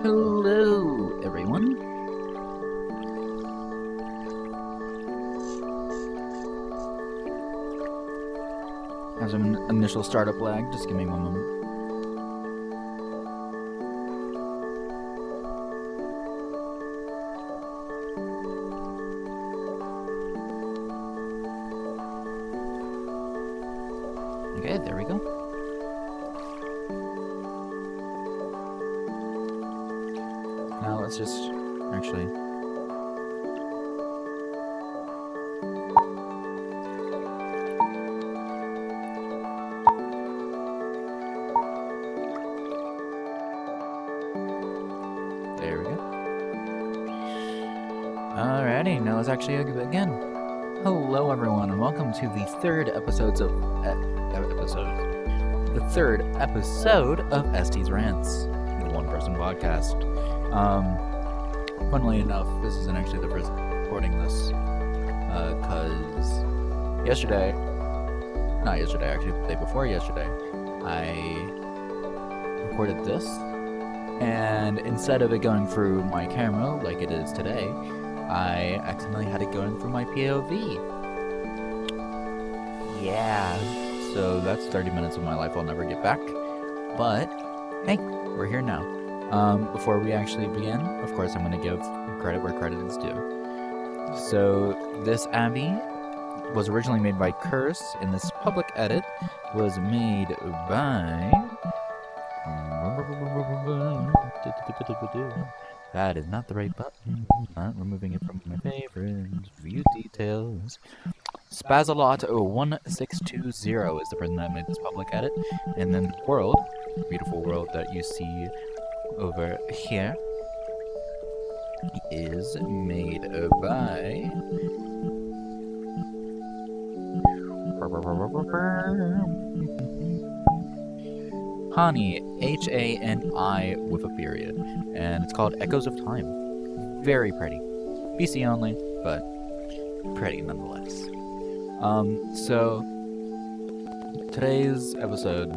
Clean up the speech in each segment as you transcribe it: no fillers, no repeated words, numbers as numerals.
Hello, everyone. Have some initial startup lag. Just give me one moment. Okay, there we go. Now let's just actually... There we go. Alrighty, now let's actually begin. Hello, everyone, and welcome to the third episode of ST's Rants, the one-person podcast. Funnily enough, this isn't actually the first recording this, because the day before yesterday, I recorded this, and instead of it going through my camera like it is today, I accidentally had it going through my POV. Yeah, so that's 30 minutes of my life I'll never get back, but hey, we're here now. Before we actually begin, of course, I'm going to give credit where credit is due. So, this Abby was originally made by Curse, and this public edit was made by... That is not the right button. Not removing it from my favorites. View details. Spazalot1620 is the person that made this public edit. And then the world, beautiful world that you see over here, is made by... Hani, Hani with a period, and it's called Echoes of Time. Very pretty. PC only, but pretty nonetheless. So today's episode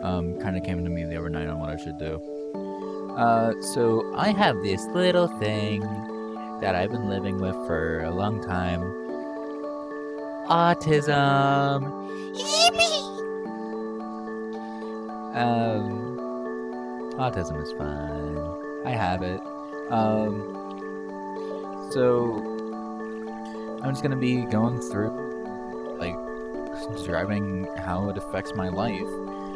kind of came to me the other night on what I should do. So I have this little thing that I've been living with for a long time. Autism. Yippee! Autism is fine. I have it. So I'm just gonna be going through, like, describing how it affects my life,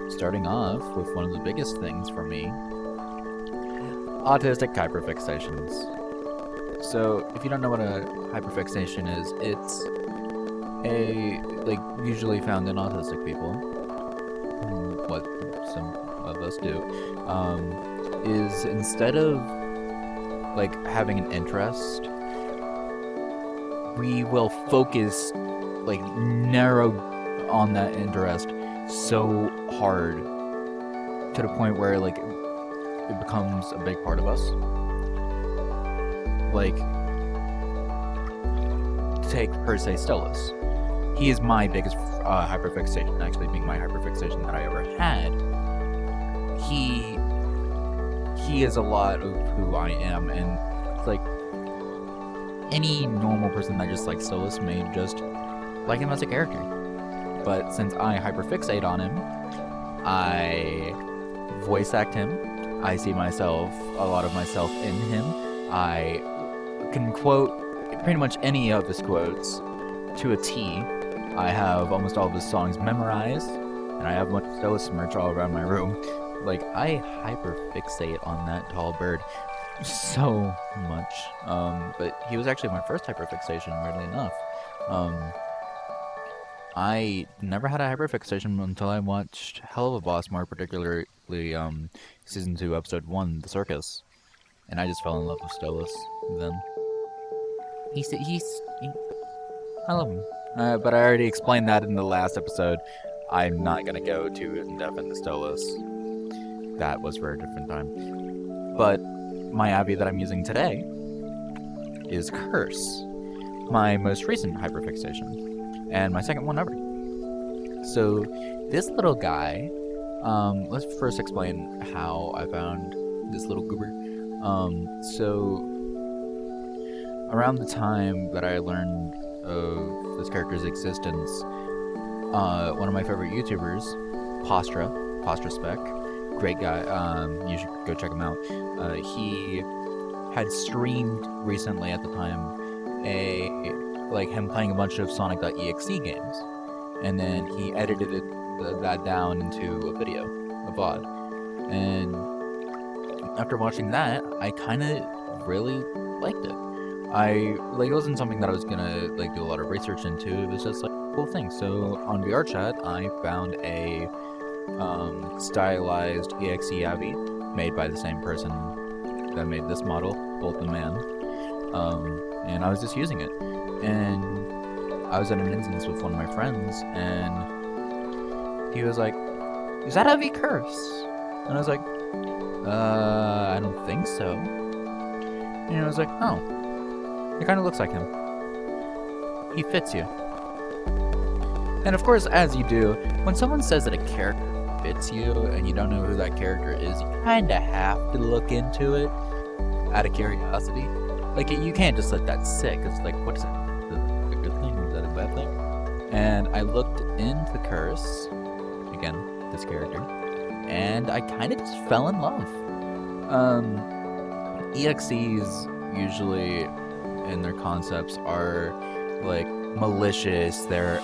starting off with one of the biggest things for me, autistic hyperfixations. So if you don't know what a hyperfixation is, it's usually found in autistic people, what some of us do, is instead of like having an interest, we will focus, like, narrow on that interest so hard to the point where, like, it becomes a big part of us. Like, take per se Stolas. He is my biggest hyperfixation, actually being my hyperfixation that I ever had. He is a lot of who I am, and it's like any normal person that just likes Stolas may just like him as a character. But since I hyperfixate on him, I voice act him, I see myself, a lot of myself in him, I can quote pretty much any of his quotes to a T. I have almost all of his songs memorized, and I have a bunch of Stolas merch all around my room. Like, I hyperfixate on that tall bird so much. But he was actually my first hyperfixation, weirdly enough. I never had a hyperfixation until I watched Hell of a Boss, more particularly Season 2, Episode 1, The Circus. And I just fell in love with Stolas then. I love him. But I already explained that in the last episode. I'm not going to go too in-depth into Stolas. That was for a different time. But my Abby that I'm using today is Curse, my most recent hyperfixation, and my second one ever. So this little guy, let's first explain how I found this little goober. So around the time that I learned of this character's existence, one of my favorite YouTubers, Postra Spec, great guy. You should go check him out. He had streamed recently at the time him playing a bunch of Sonic.exe games, and then he edited that down into a video, a VOD. And after watching that, I kind of really liked it. It wasn't something that I was gonna do a lot of research into. It was just a cool thing. So on VRChat, I found a stylized EXE Abby made by the same person that made this model, Bolt the Man. And I was just using it. And I was at an instance with one of my friends, and he was like, "Is that Heavy Curse?" And I was like, I don't think so. And I was like, "Oh, it kind of looks like him. He fits you." And of course, as you do, when someone says that a character fits you and you don't know who that character is, you kind of have to look into it out of curiosity. You can't just let that sit, because, what is that? A good thing? Is that a bad thing? And I looked into Curse, again, this character, and I kind of just fell in love. EXEs usually, in their concepts, are, malicious. They're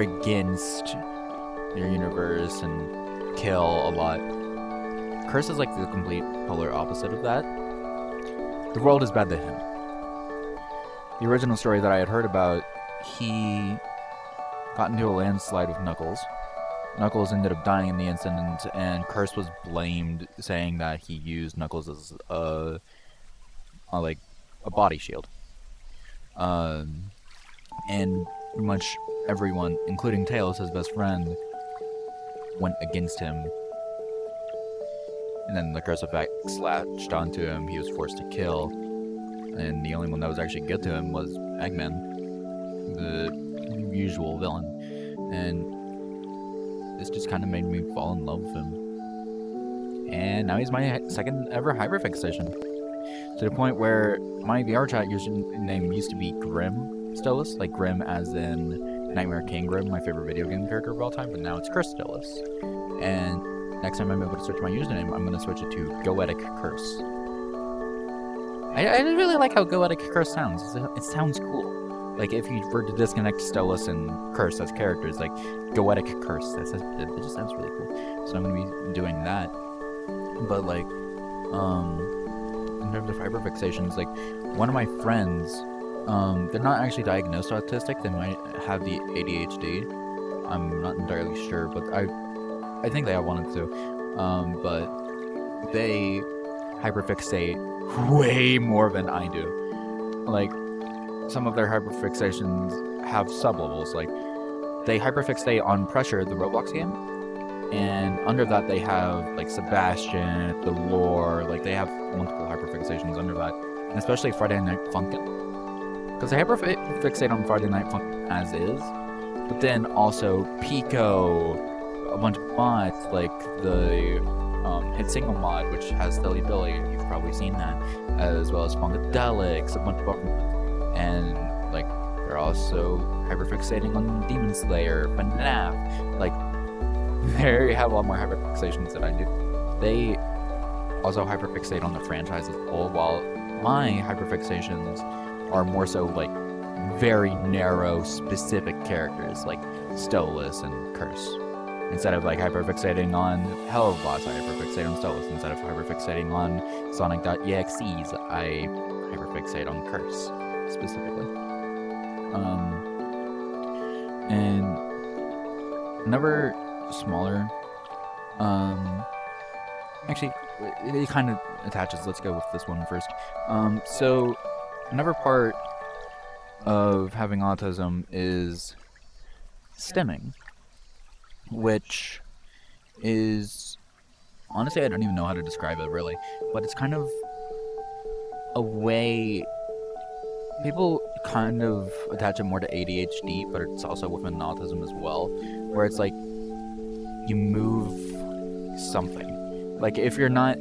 against your universe and kill a lot. Curse is the complete polar opposite of that. The world is bad to him. The original story that I had heard about, he got into a landslide with Knuckles. Knuckles ended up dying in the incident, and Curse was blamed, saying that he used Knuckles as a body shield. And pretty much everyone, including Tails, his best friend, went against him. And then the curse effect slashed onto him. He was forced to kill. And the only one that was actually good to him was Eggman, the usual villain. And this just kind of made me fall in love with him. And now he's my second ever hyperfixation. To the point where my VRChat username used to be Grim Stolas, Grim as in Nightmare King Grim, my favorite video game character of all time, but now it's Curse Stolas. And next time I'm able to switch my username, I'm going to switch it to Goetic Curse. I really like how Goetic Curse sounds. It sounds cool. If you were to disconnect Stolas and Curse as characters, Goetic Curse, it just sounds really cool. So I'm going to be doing that. But, in terms of hyperfixations, one of my friends, they're not actually diagnosed autistic. They might have the ADHD. I'm not entirely sure, but I think they have one or two. But they hyperfixate way more than I do. Some of their hyperfixations have sublevels. They hyperfixate on Pressure, the Roblox game, and under that they have Sebastian, the lore. They have multiple hyperfixations under that, and especially Friday Night Funkin', because they hyperfixate on Friday Night Funkin' as is, but then also Pico, a bunch of mods the Hit Single mod, which has Silly Billy, you've probably seen that, as well as Funkadelics, a bunch of other mods. And they're also hyperfixating on Demon Slayer, FNAF. They have a lot more hyperfixations than I do. They also hyperfixate on the franchise as a whole, while my hyperfixations are more so very narrow, specific characters like Stolas and Curse. Instead of hyperfixating on Hell of Boss, I hyperfixate on Stolas. Instead of hyperfixating on Sonic.exes, I hyperfixate on Curse specifically. And another smaller, actually, it kind of attaches. Let's go with this one first. So another part of having autism is stimming, which is, honestly, I don't even know how to describe it really, but it's kind of a way, people kind of attach it more to ADHD, but it's also within autism as well, where it's you move something. Like, if you're not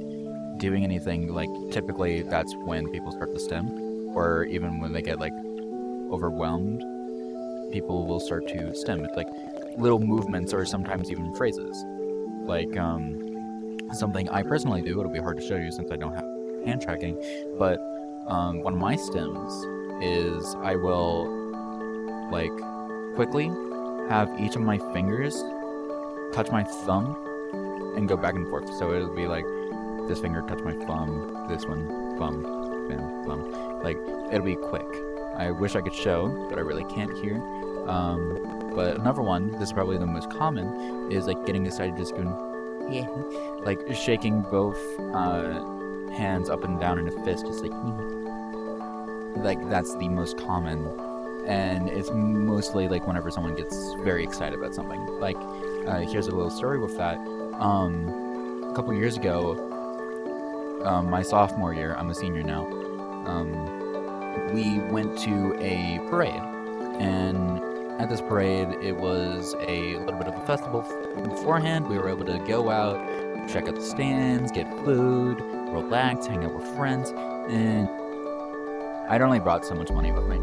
doing anything, like, typically that's when people start to stem, or even when they get, like, overwhelmed, people will start to stem. It's like little movements or sometimes even phrases. Like, something I personally do, it'll be hard to show you since I don't have hand tracking, but one of my stems is I will, like, quickly have each of my fingers touch my thumb and go back and forth. So it'll be like this finger touch my thumb, this one, thumb, and thumb. Like, it'll be quick. I wish I could show, but I really can't here. But another one, this is probably the most common, is like getting excited, just going, yeah, like shaking both hands up and down in a fist, just like that's the most common. And it's mostly like whenever someone gets very excited about something. Like, here's a little story with that. A couple years ago, my sophomore year, I'm a senior now, we went to a parade. And at this parade, it was a little bit of a festival beforehand. We were able to go out, check out the stands, get food, relax, hang out with friends, and I'd only brought so much money with me.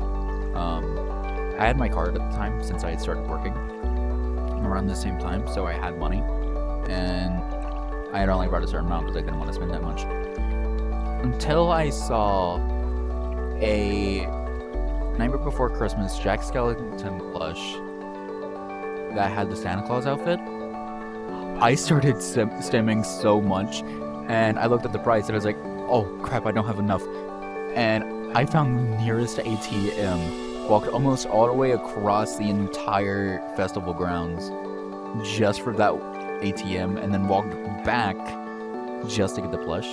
I had my card at the time since I had started working around the same time, so I had money, and I had only brought a certain amount because I didn't want to spend that much. Until I saw a Nightmare Before Christmas Jack Skellington plush that had the Santa Claus outfit. I started stimming so much, and I looked at the price and I was like, oh crap, I don't have enough. And I found the nearest ATM, walked almost all the way across the entire festival grounds just for that ATM, and then walked back just to get the plush.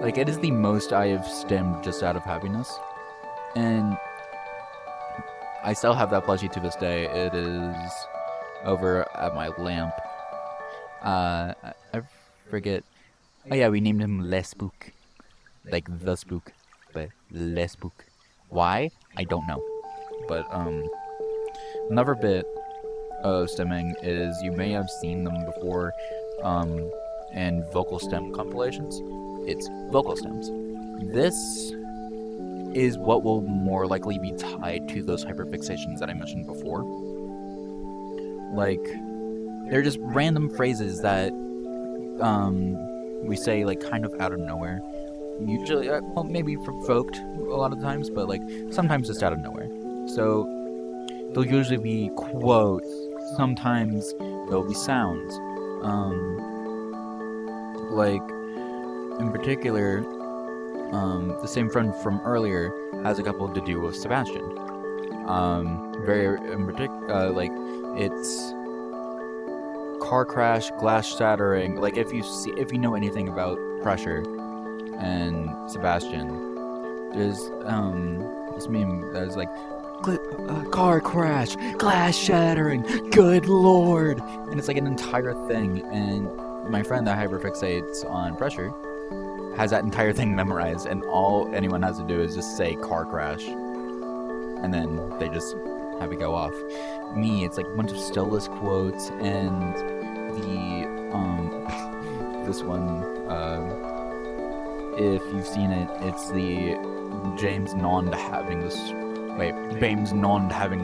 Like, it is the most I have stemmed just out of happiness. And I still have that plushie to this day. It is over at my lamp. I forget. Oh yeah, we named him Les Spook. Like the Spook, but Les Spook. Why? I don't know. But another bit of stemming is, you may have seen them before in vocal stem compilations. It's vocal stems. This is what will more likely be tied to those hyperfixations that I mentioned before. Like, they're just random phrases that we say, like, kind of out of nowhere. Usually, well, maybe provoked a lot of times, but, like, sometimes just out of nowhere. So, they'll usually be quotes. Sometimes there'll be sounds. Like, in particular, the same friend from earlier has a couple to do with Sebastian. Very in particular, like, it's car crash, glass shattering. Like, if you know anything about Pressure and Sebastian, there's this meme that is like, car crash, glass shattering, good lord, and it's like an entire thing. And my friend that hyperfixates on Pressure has that entire thing memorized, and all anyone has to do is just say car crash, and then they just have it go off. Me, it's like a bunch of Stella's quotes, and the this one, if you've seen it, it's the James Nond having the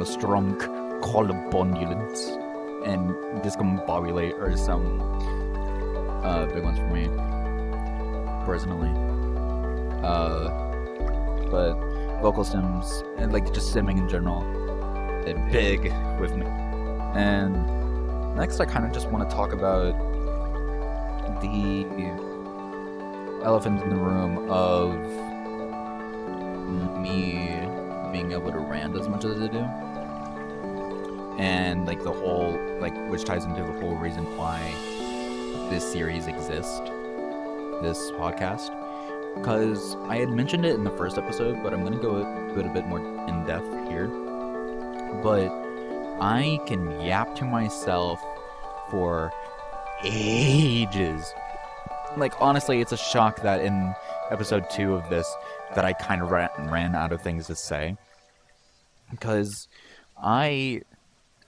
strunk collarbondulance and discombobulate, or some big ones for me personally. But vocal stems and, like, just stimming in general, they're big with me. And next, I kind of just want to talk about the elephant in the room of me being able to rant as much as I do, and, like, the whole, like, which ties into the whole reason why this series exists, this podcast, because I had mentioned it in the first episode, but I'm going to go a bit more in depth here. But I can yap to myself for ages. Like, honestly, it's a shock that in episode 2 of this that I kind of ran out of things to say, because I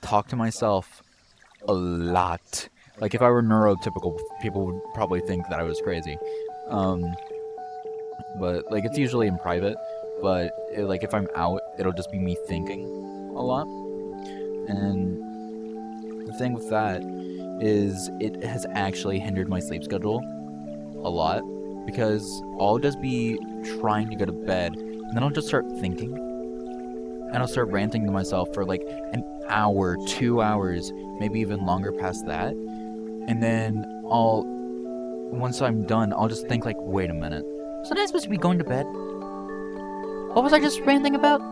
talk to myself a lot. Like, if I were neurotypical, people would probably think that I was crazy. But, like, it's usually in private. But, like, if I'm out, it'll just be me thinking a lot. And the thing with that is it has actually hindered my sleep schedule a lot. Because I'll just be trying to go to bed, and then I'll just start thinking. And I'll start ranting to myself for, like, an hour, 2 hours, maybe even longer past that. And then once I'm done, I'll just think, like, wait a minute. Wasn't I supposed to be going to bed? What was I just ranting about?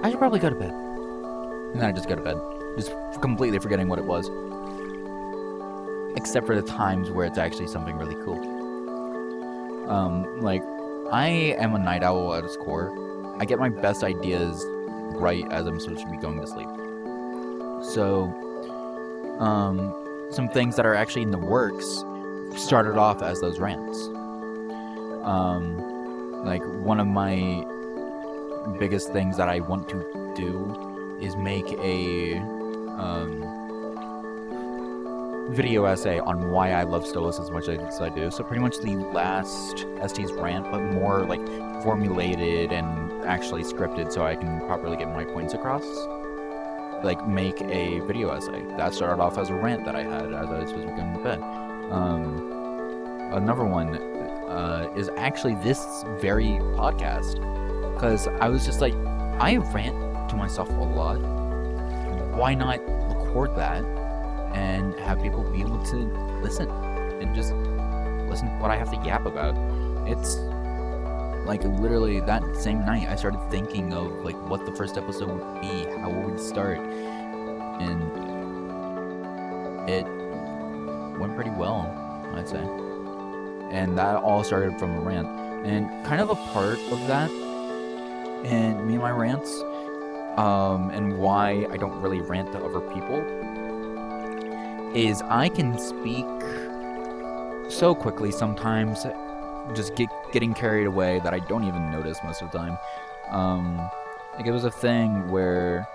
I should probably go to bed. And then I just go to bed. Just completely forgetting what it was. Except for the times where it's actually something really cool. Like, I am a night owl at its core. I get my best ideas right as I'm supposed to be going to sleep. So, some things that are actually in the works started off as those rants. Like, one of my biggest things that I want to do is make a video essay on why I love Stolas as much as I do. So pretty much the last ST's rant, but more like formulated and actually scripted so I can properly get my points across. Like, make a video essay. That started off as a rant that I had as I was supposed to be going to bed. Another one is actually this very podcast. Because I was just like, I rant to myself a lot. Why not record that and have people be able to listen and just listen to what I have to yap about? It's like, literally that same night I started thinking of like what the first episode would be, how it would start, and it went pretty well, I'd say. And that all started from a rant. And kind of a part of that and me and my rants, and why I don't really rant to other people, is I can speak so quickly sometimes, just getting carried away, that I don't even notice most of the time. Like, it was a thing where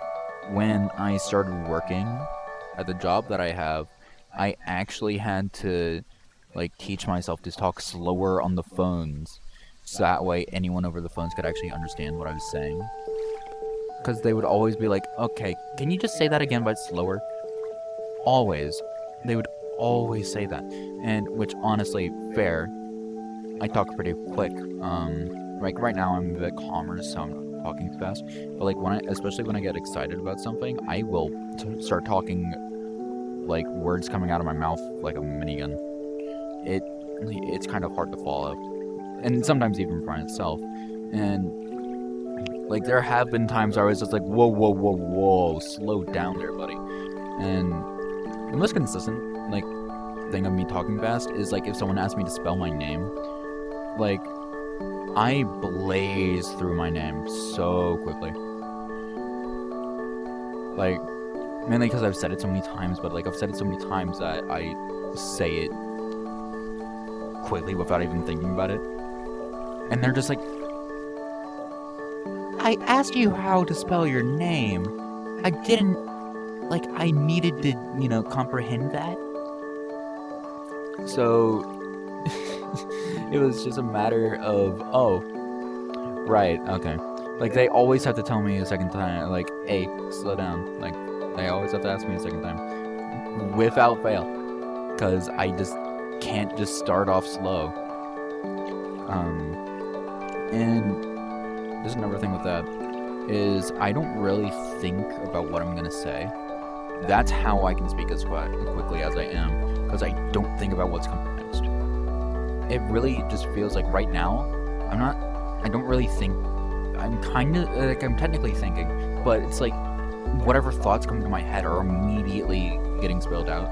when I started working at the job that I have, I actually had to like teach myself to talk slower on the phones, so that way anyone over the phones could actually understand what I was saying. Because they would always be like, okay, can you just say that again but slower? Always. They would always say that. And, which, honestly, fair. I talk pretty quick. Like, right now I'm a bit calmer, so I'm talking fast. But, like, especially when I get excited about something, I will start talking, like, words coming out of my mouth like a minigun. It's kind of hard to follow. And sometimes even for myself. And, like, there have been times where I was just like, whoa, slow down there, buddy. And the most consistent, like, thing of me talking fast is, like, if someone asks me to spell my name, like, I blaze through my name so quickly. Like, mainly because I've said it so many times, but, like, I've said it so many times that I say it quickly without even thinking about it. And they're just like, I asked you how to spell your name. I didn't, like, I needed to, comprehend that. So, it was just a matter of, oh, right, okay. Like, they always have to tell me a second time, like, hey, slow down. Like, they always have to ask me a second time. Without fail. Because I just can't just start off slow. And there's another thing with that, is I don't really think about what I'm going to say. That's how I can speak as quickly as I am, because I don't think about what's coming next. It really just feels like right now, I don't really think, I'm technically thinking, but it's like, whatever thoughts come to my head are immediately getting spilled out.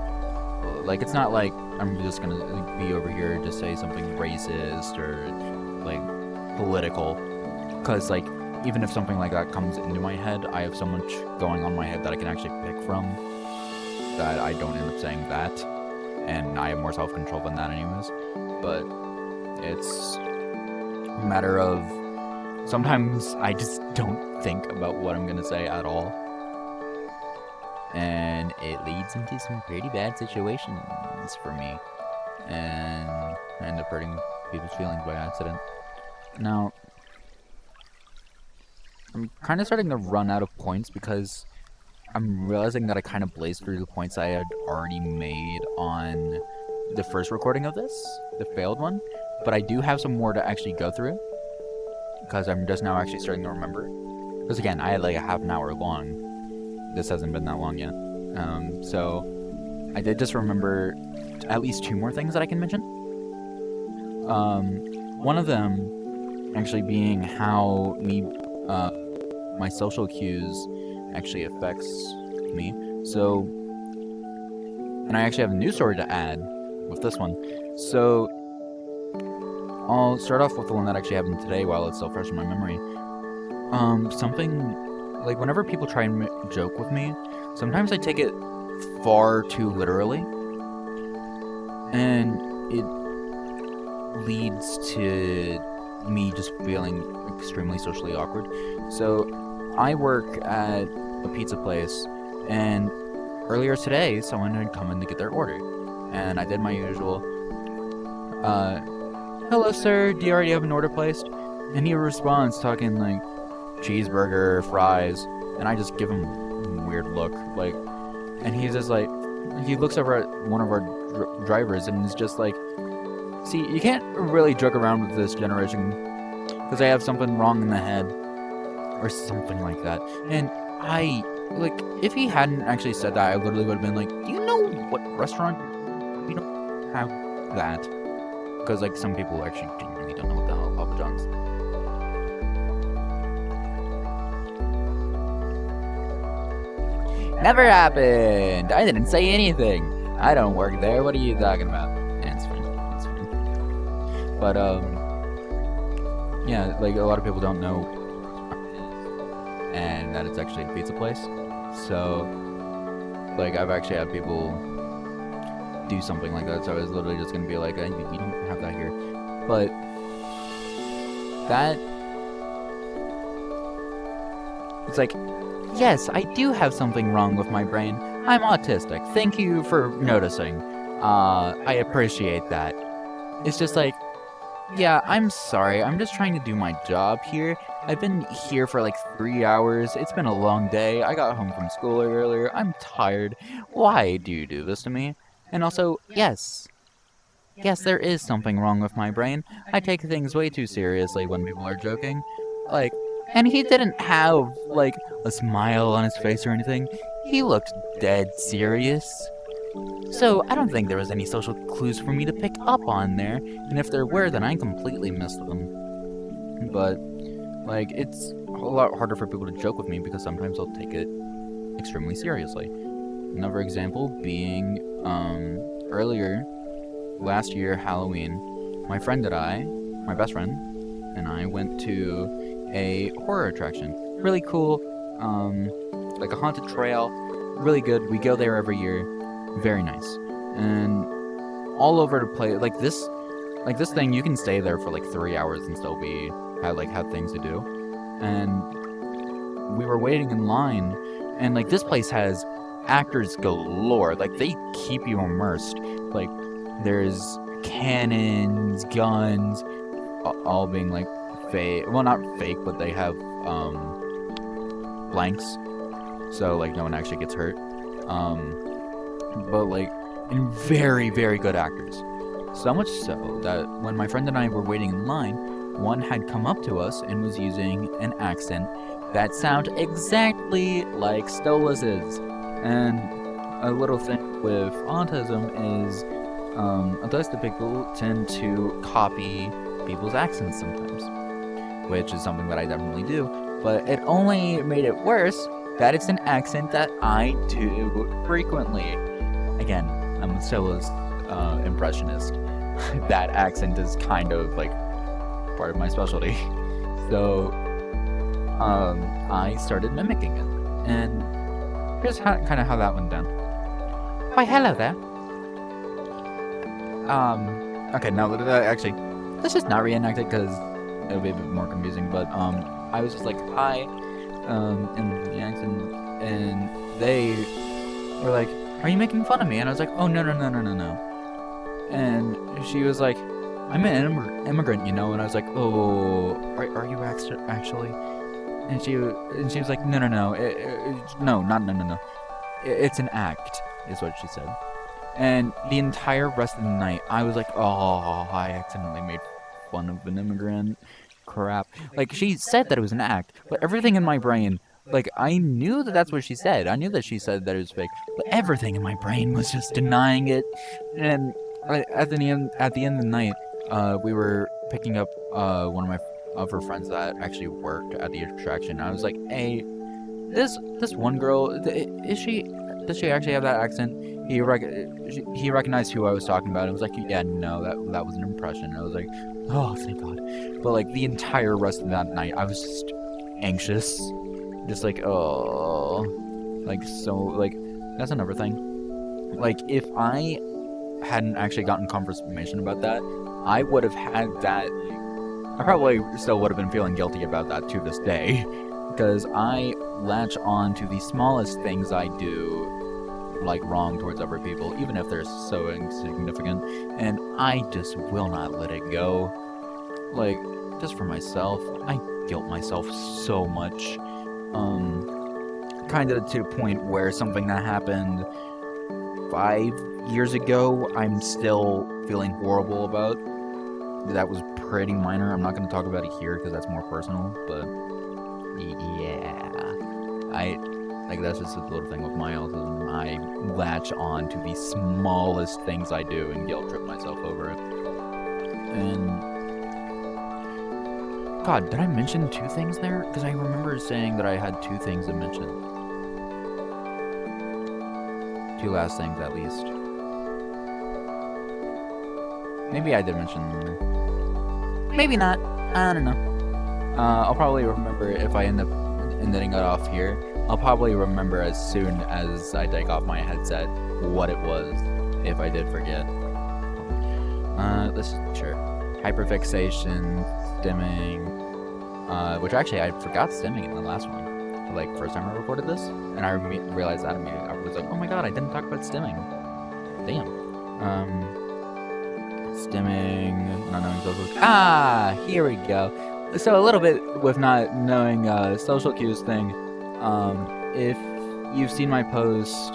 Like, it's not like I'm just gonna be over here to say something racist or, like, political, because, like, even if something like that comes into my head, I have so much going on in my head that I can actually pick from, that I don't end up saying that, and I have more self-control than that anyways. But it's a matter of, sometimes I just don't think about what I'm gonna say at all. and it leads into some pretty bad situations for me, and I end up hurting people's feelings by accident. Now, I'm kind of starting to run out of points because I'm realizing that I kind of blazed through the points I had already made on the first recording of this, the failed one, but I do have some more to actually go through, because I'm just now actually starting to remember. Because again, I had like a half an hour long. This hasn't been that long yet. So I did just remember at least 2 more things that I can mention. One of them actually being how my social cues actually affects me. So, and I actually have a new story to add with this one. So, I'll start off with the one that actually happened today while it's still fresh in my memory. Something, like, whenever people try and joke with me, sometimes I take it far too literally, and it leads to me just feeling extremely socially awkward. So, I work at a pizza place, and earlier today, someone had come in to get their order, and I did my usual, hello sir, do you already have an order placed? And he responds talking like, cheeseburger, fries, and I just give him a weird look, like, and he's just like, he looks over at one of our drivers and is just like, see, you can't really joke around with this generation, because they have something wrong in the head, or something like that. And I, like, if he hadn't actually said that, I literally would have been like, do you know what restaurant we don't have that? Because, like, some people actually genuinely don't know what the hell Papa John's. Never happened! I didn't say anything! I don't work there, what are you talking about? Yeah, it's fine. It's fine. But, yeah, like, a lot of people don't know, and that it's actually a pizza place. So, like, I've actually had people do something like that, so I was literally just gonna be like, we don't have that here. But that, it's like, yes, I do have something wrong with my brain. I'm autistic. Thank you for noticing. I appreciate that. It's just like, yeah, I'm sorry. I'm just trying to do my job here. I've been here for like 3 hours. It's been a long day. I got home from school earlier. I'm tired. Why do you do this to me? And also, yes, there is something wrong with my brain. I take things way too seriously when people are joking. Like, and he didn't have, like, a smile on his face or anything. He looked dead serious. So, I don't think there was any social clues for me to pick up on there, and if there were, then I completely missed them. But, like, it's a lot harder for people to joke with me because sometimes I'll take it extremely seriously. Another example being, earlier, last year, Halloween, my best friend, and I went to a horror attraction. Really cool, like a haunted trail, really good. We go there every year. Very nice. And all over the place, like this thing, you can stay there for like 3 hours and still have things to do. And we were waiting in line, and like this place has actors galore. Like, they keep you immersed. Like, there's cannons, guns, all being like fake. Well, not fake, but they have blanks, so like no one actually gets hurt. But like, and very, very good actors. So much so that when my friend and I were waiting in line, one had come up to us and was using an accent that sounded exactly like Stolas's. And a little thing with autism is, autistic people tend to copy people's accents sometimes, which is something that I definitely do. But it only made it worse that it's an accent that I do frequently. Again, I'm Stola's impressionist. That accent is kind of like part of my specialty. So I started mimicking it, and here's kind of how that went down. Why, hello there. Okay, no, actually, let's just not reenact it because it'll be a bit more confusing. But I was just like, hi, in the accent, and they were like, "Are you making fun of me?" And I was like, "Oh, no, no, no, no, no, no." And she was like, "I'm an immigrant, you know." And I was like, "Oh, are you actually?" And she was like, "No, no, no, no, not no, no, no. It's an act," is what she said. And the entire rest of the night, I was like, "Oh, I accidentally made fun of an immigrant. Crap." Like, she said that it was an act, but everything in my brain, like, I knew that that's what she said. I knew that she said that it was fake, but everything in my brain was just denying it. And at the end of the night, we were picking up one of her friends that actually worked at the attraction. I was like, "Hey, this one girl, does she actually have that accent?" He recognized who I was talking about and was like, "Yeah, no, that was an impression." I was like, "Oh, thank God." But like the entire rest of that night, I was just anxious, just like, oh, like, so, like, that's another thing. Like, if I hadn't actually gotten confirmation about that, I would have had that. I probably still would have been feeling guilty about that to this day, because I latch on to the smallest things I do, like, wrong towards other people, even if they're so insignificant, and I just will not let it go. Like, just for myself, I guilt myself so much, kind of to the point where something that happened 5 years ago, I'm still feeling horrible about. That was pretty minor. I'm not going to talk about it here because that's more personal, but yeah, that's just a little thing with my autism. I latch on to the smallest things I do and guilt trip myself over it. And God, did I mention 2 things there? Because I remember saying that I had 2 things to mention. 2 last things at least. Maybe I did mention them. Maybe not. I don't know. I'll probably remember if I end up ending it off here. I'll probably remember as soon as I take off my headset what it was, if I did forget. This is sure. Hyperfixation, stimming, which actually I forgot stimming in the last one. Like, first time I recorded this, and I realized that immediately. I was like, oh my god, I didn't talk about stimming. Damn. Stimming, not knowing social. Here we go. So a little bit with not knowing social cues thing. If you've seen my post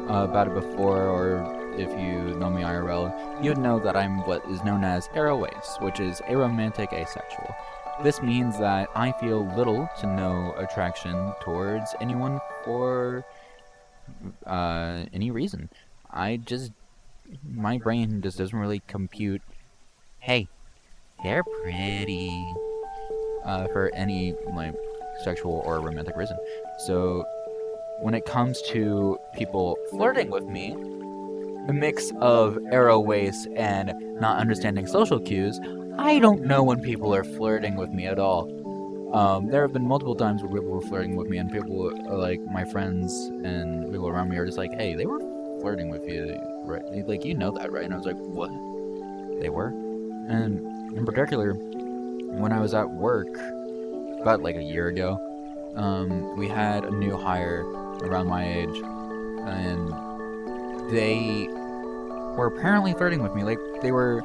about it before, or if you know me IRL, you'd know that I'm what is known as aroace, which is aromantic asexual. This means that I feel little to no attraction towards anyone for any reason. My brain just doesn't really compute, hey, they're pretty, for any, like, sexual or romantic reason. So when it comes to people flirting with me, the mix of aroace and not understanding social cues, I don't know when people are flirting with me at all. There have been multiple times where people were flirting with me, and people, like, my friends and people around me are just like, hey, they were flirting with you, right? Like, you know that, right? And I was like, what? They were? And in particular, when I was at work, about like a year ago, we had a new hire around my age, and they were apparently flirting with me. Like, they were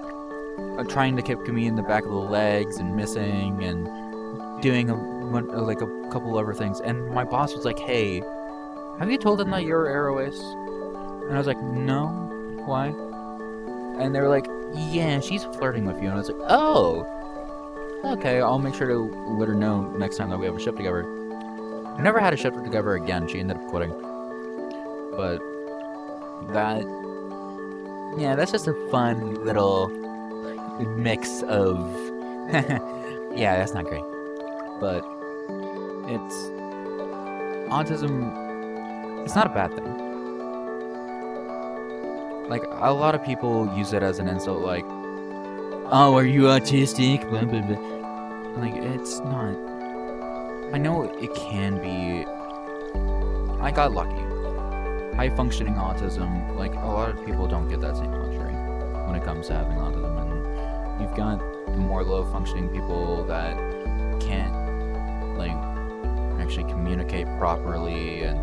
trying to kick me in the back of the legs and missing and doing like a couple other things. And my boss was like, hey, have you told them that you're aroace? And I was like, no. Why? And they were like, yeah, she's flirting with you. And I was like, oh, okay, I'll make sure to let her know next time that we have a shift together. We never had a shift together again. She ended up quitting. But that's just a fun little mix of yeah, that's not great. But autism, it's not a bad thing. Like, a lot of people use it as an insult, like, oh, are you autistic? Blah, blah, blah. Like, it's not. I know it can be. I got lucky. High functioning autism, like, a lot of people don't get that same luxury when it comes to having autism. And you've got the more low functioning people that can't, like, actually communicate properly, and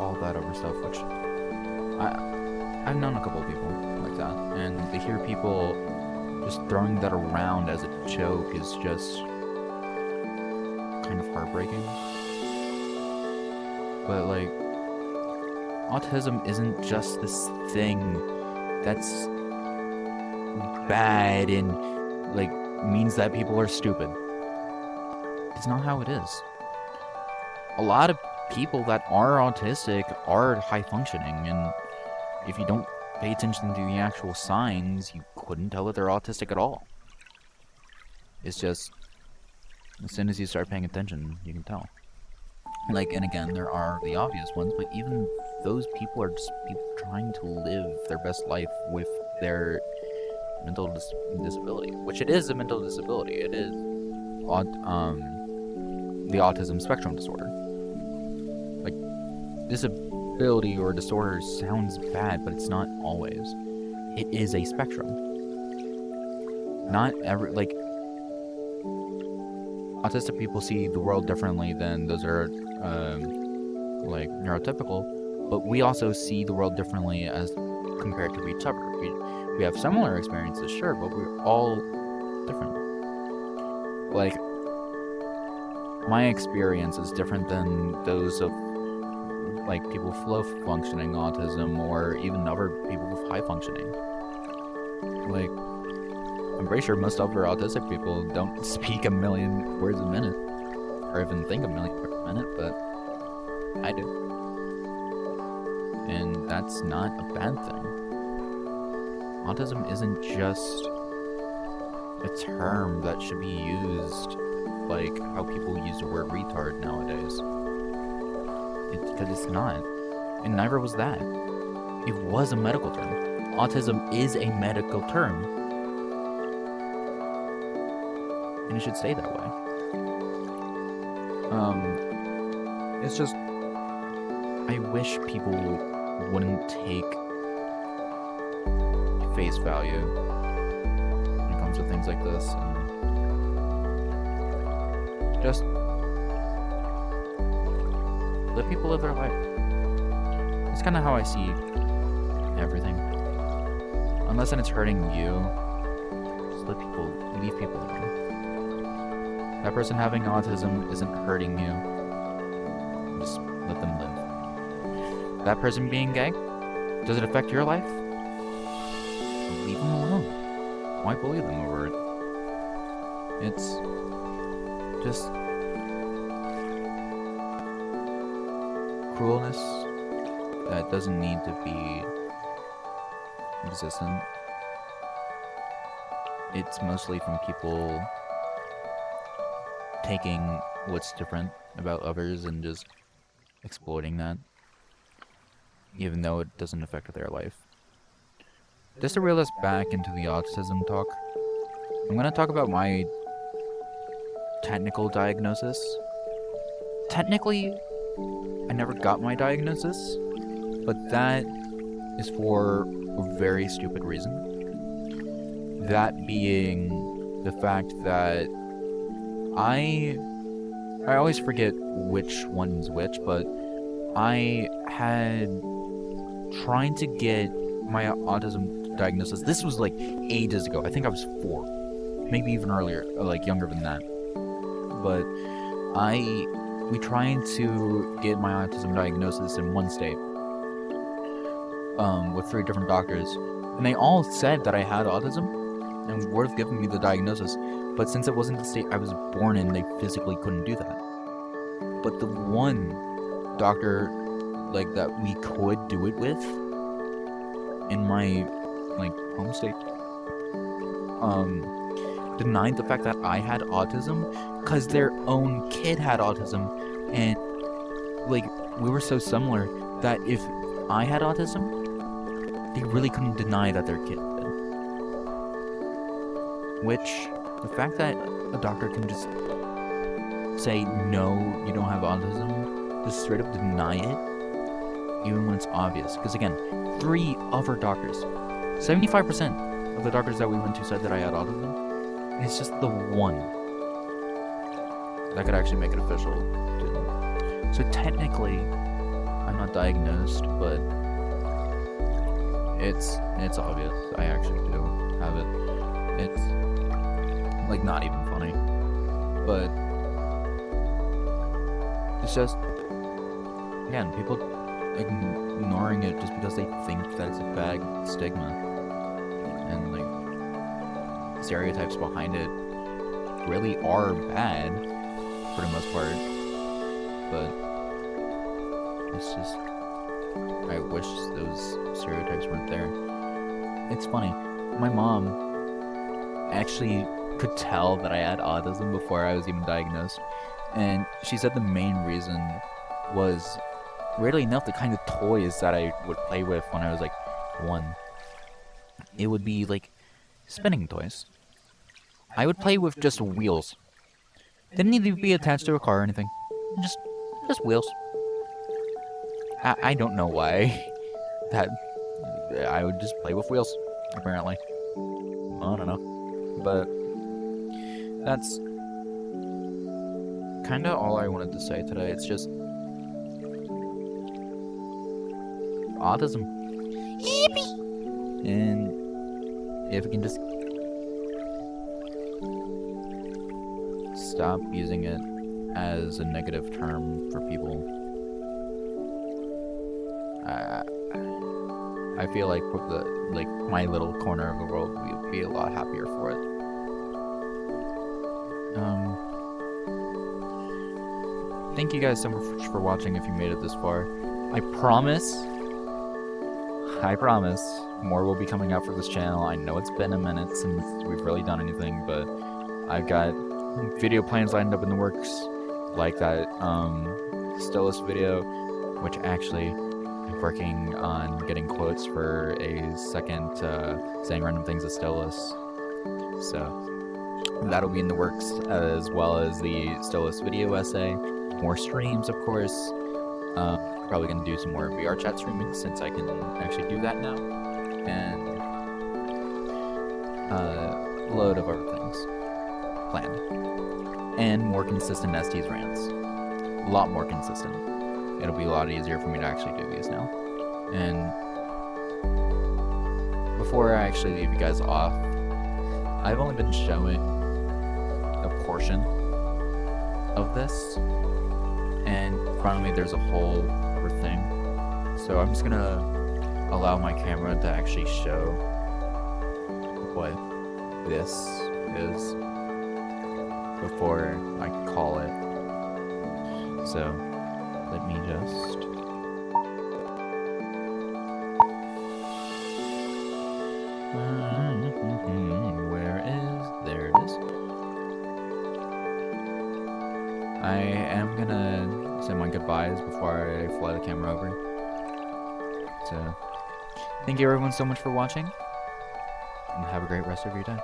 all that other stuff, which I've known a couple of people like that, and to hear people just throwing that around as a joke is just kind of heartbreaking. But like, autism isn't just this thing that's bad and like means that people are stupid. It's not how it is. A lot of people that are autistic are high functioning, and if you don't pay attention to the actual signs, you couldn't tell that they're autistic at all. It's just, as soon as you start paying attention, you can tell. Like, and again, there are the obvious ones, but even those people are just people trying to live their best life with their mental disability, which it is a mental disability. It is the autism spectrum disorder. Like, disability or disorder sounds bad, but it's not always. It is a spectrum. Not every, like, autistic people see the world differently than those that are like neurotypical, but we also see the world differently as compared to each other. We have similar experiences, sure, but we're all different. Like, my experience is different than those of like people with low functioning autism, or even other people with high functioning. Like, I'm pretty sure most other autistic people don't speak a million words a minute, or even think a million words a minute, but I do. And that's not a bad thing. Autism isn't just a term that should be used like how people use the word retard nowadays. Because it's not. And neither was that. It was a medical term. Autism is a medical term. And it should stay that way. It's just, I wish people wouldn't take face value when it comes to things like this, and just let people live their life. It's kind of how I see everything. Unless it's hurting you, just leave people alone. That person having autism isn't hurting you. Just let them live. That person being gay, does it affect your life? Leave them alone. Why bully them over it? It's just cruelness that doesn't need to be existent. It's mostly from people taking what's different about others and just exploiting that, even though it doesn't affect their life. Just to reel us back into the autism talk, I'm going to talk about my technical diagnosis. Technically, I never got my diagnosis, but that is for a very stupid reason. That being the fact that I always forget which one's which, but I had trying to get my autism diagnosis. This was like ages ago. I think I was 4, maybe even earlier, like younger than that. But we tried to get my autism diagnosis in one state, with 3 different doctors, and they all said that I had autism and would have given me the diagnosis. But since it wasn't the state I was born in, they physically couldn't do that. But the one doctor, like, that we could do it with in my, like, home state, denied the fact that I had autism because their own kid had autism, and, like, we were so similar that if I had autism, they really couldn't deny that their kid did. Which, the fact that a doctor can just say, no, you don't have autism, just straight up deny it, even when it's obvious. Because again, 3 other doctors, 75% of the doctors that we went to said that I had autism. And it's just the one that could actually make it official. So technically, I I'm not diagnosed, but it's obvious. I actually do have it. It's like not even funny, but it's just, again, people ignoring it just because they think that it's a bad stigma, and like stereotypes behind it really are bad for the most part, but it's just, I wish those stereotypes weren't there. It's funny, my mom actually could tell that I had autism before I was even diagnosed, and she said the main reason was, weirdly enough, the kind of toys that I would play with when I was like 1. It would be like spinning toys. I would play with just wheels. Didn't need to be attached to a car or anything. Just wheels. I don't know why that I would just play with wheels, apparently. I don't know. But that's kind of all I wanted to say today. It's just autism. Yippee! And if we can just stop using it as a negative term for people, I feel like my little corner of the world would be a lot happier for it. Thank you guys so much for watching if you made it this far. I promise, more will be coming out for this channel. I know it's been a minute since we've really done anything, but I've got video plans lined up in the works, like that Stylus video, which actually I'm working on getting quotes for a second saying random things at Stylus. So that'll be in the works, as well as the Stylus video essay. More streams, of course. Probably gonna do some more VR chat streaming since I can actually do that now, and a load of other things planned, and more consistent ST's rants. A lot more consistent. It'll be a lot easier for me to actually do these now. And before I actually leave you guys off, I've only been showing a portion of this, and in front of me there's a whole other thing. So I'm just gonna allow my camera to actually show what this is before I call it. So let me just there it is. I am gonna say my goodbyes before I fly the camera over. So thank you everyone so much for watching, and have a great rest of your day.